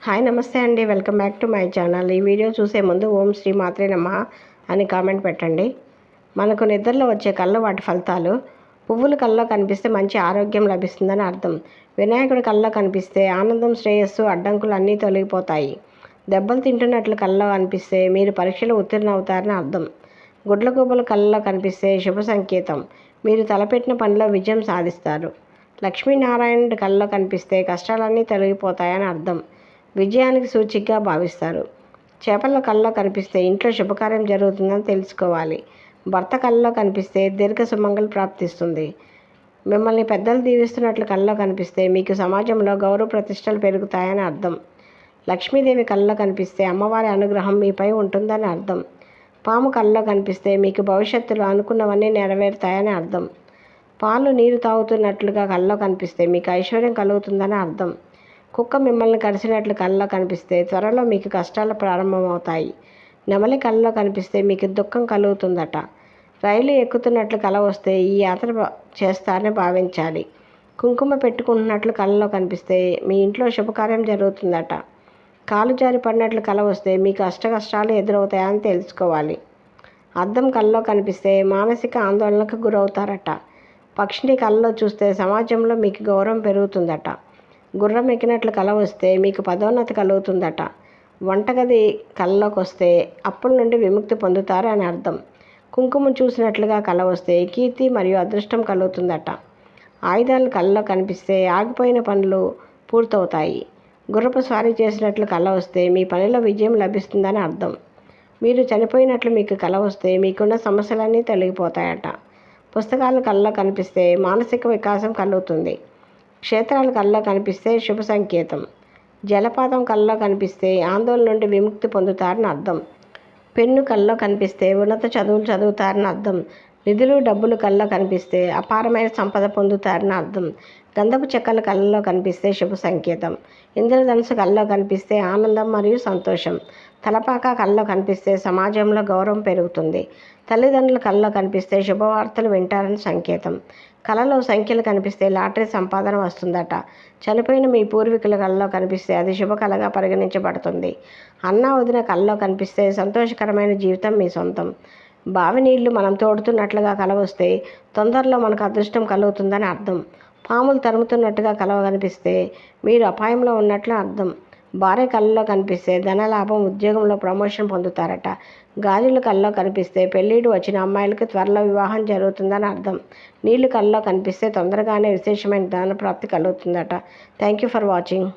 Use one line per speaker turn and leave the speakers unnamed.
Hi నమస్తే అండి, welcome back to my channel. ఈ వీడియో చూసే ముందు ఓం శ్రీ మాత్రే నమః అని కామెంట్ పెట్టండి. మనకు నిద్రలో వచ్చే కళ్ళు వాటి ఫలితాలు. పువ్వులు కళ్ళలో కనిపిస్తే మంచి ఆరోగ్యం లభిస్తుందని అర్థం. వినాయకుడి కళ్ళలో కనిపిస్తే ఆనందం, శ్రేయస్సు, అడ్డంకులు అన్నీ తొలగిపోతాయి. దెబ్బలు తింటున్నట్లు కళ్ళలో కనిపిస్తే మీరు పరీక్షలు ఉత్తీర్ణ అవుతారని అర్థం. గుడ్లగూబలు కళ్ళలో కనిపిస్తే శుభ సంకేతం, మీరు తలపెట్టిన పనిలో విజయం సాధిస్తారు. లక్ష్మీనారాయణుడి కళ్ళలో కనిపిస్తే కష్టాలన్నీ తొలగిపోతాయని అర్థం, విజయానికి సూచికగా భావిస్తారు. చేపల కళ్ళలో కనిపిస్తే ఇంట్లో శుభకార్యం జరుగుతుందని తెలుసుకోవాలి. భర్త కళ్ళలో కనిపిస్తే దీర్ఘ సుమంగళి ప్రాప్తిస్తుంది. మిమ్మల్ని పెద్దలు దీవిస్తున్నట్లు కళ్ళలో కనిపిస్తే మీకు సమాజంలో గౌరవ ప్రతిష్టలు పెరుగుతాయని అర్థం. లక్ష్మీదేవి కళ్ళలో కనిపిస్తే అమ్మవారి అనుగ్రహం మీపై ఉంటుందని అర్థం. పాము కళ్ళలో కనిపిస్తే మీకు భవిష్యత్తులో అనుకున్నవన్నీ నెరవేరుతాయని అర్థం. పాలు నీరు తాగుతున్నట్లుగా కళ్ళలో కనిపిస్తే మీకు ఐశ్వర్యం కలుగుతుందని అర్థం. కుక్క మిమ్మల్ని కరిచినట్లు కళ్ళలో కనిపిస్తే త్వరలో మీకు కష్టాలు ప్రారంభమవుతాయి. నెమలి కళ్ళలో కనిపిస్తే మీకు దుఃఖం కలుగుతుందట. రైలు ఎక్కుతున్నట్లు కల వస్తే ఈ యాత్ర చేస్తారని భావించాలి. కుంకుమ పెట్టుకుంటున్నట్లు కళ్ళలో కనిపిస్తే మీ ఇంట్లో శుభకార్యం జరుగుతుందట. కాలు జారి పడినట్లు కల వస్తే మీకు కష్టాలు ఎదురవుతాయని తెలుసుకోవాలి. అద్దం కళ్ళలో కనిపిస్తే మానసిక ఆందోళనకు గురవుతారట. పక్షిని కళ్ళలో చూస్తే సమాజంలో మీకు గౌరవం పెరుగుతుందట. గుర్రం ఎక్కినట్లు కల వస్తే మీకు పదోన్నతి కలుగుతుందట. వంటగది కళ్ళలోకి వస్తే అప్పుల నుండి విముక్తి పొందుతారు అని అర్థం. కుంకుమ చూసినట్లుగా కల వస్తే కీర్తి మరియు అదృష్టం కలుగుతుందట. ఆయుధాలు కళ్ళలో కనిపిస్తే ఆగిపోయిన పనులు పూర్తవుతాయి. గుర్రపు స్వారీ చేసినట్లు కల వస్తే మీ పనిలో విజయం లభిస్తుందని అర్థం. మీరు చనిపోయినట్లు మీకు కల వస్తే మీకున్న సమస్యలన్నీ తొలగిపోతాయట. పుస్తకాలు కళ్ళలో కనిపిస్తే మానసిక వికాసం కలుగుతుంది. క్షేత్రాలు కళ్ళలో కనిపిస్తే శుభ సంకేతం. జలపాతం కళ్ళలో కనిపిస్తే ఆందోళన నుండి విముక్తి పొందుతారని అర్థం. పెన్ను కళ్ళలో కనిపిస్తే ఉన్నత చదువులు చదువుతారని అర్థం. నిధులు డబ్బులు కళ్ళలో కనిపిస్తే అపారమైన సంపద పొందుతారని అర్థం. గంధపు చెక్కలు కళ్ళలో కనిపిస్తే శుభ సంకేతం. ఇంద్రధనుసు కళ్ళలో కనిపిస్తే ఆనందం మరియు సంతోషం. తలపాక కళ్ళలో కనిపిస్తే సమాజంలో గౌరవం పెరుగుతుంది. తల్లిదండ్రుల కళ్ళలో కనిపిస్తే శుభవార్తలు వింటారని సంకేతం. కళలో సంఖ్యలు కనిపిస్తే లాటరీ సంపాదన వస్తుందట. చనిపోయిన మీ పూర్వీకుల కళ్ళలో కనిపిస్తే అది శుభకళగా పరిగణించబడుతుంది. అన్నా వదిన కళ్ళలో కనిపిస్తే సంతోషకరమైన జీవితం మీ సొంతం. బావి నీళ్లు మనం తోడుతున్నట్లుగా కల వస్తే తొందరలో మనకు అదృష్టం కలుగుతుందని అర్థం. పాములు తరుముతున్నట్టుగా కల కనిపిస్తే మీరు అపాయంలో ఉన్నట్లు అర్థం. భార్య కళ్ళలో కనిపిస్తే ధనలాభం, ఉద్యోగంలో ప్రమోషన్ పొందుతారట. గాజులు కళ్ళలో కనిపిస్తే పెళ్ళిడు వచ్చిన అమ్మాయిలకు త్వరలో వివాహం జరుగుతుందని అర్థం. నీళ్లు కళ్ళలో కనిపిస్తే తొందరగానే విశేషమైన ధన ప్రాప్తి కలుగుతుందట. Thank you for watching.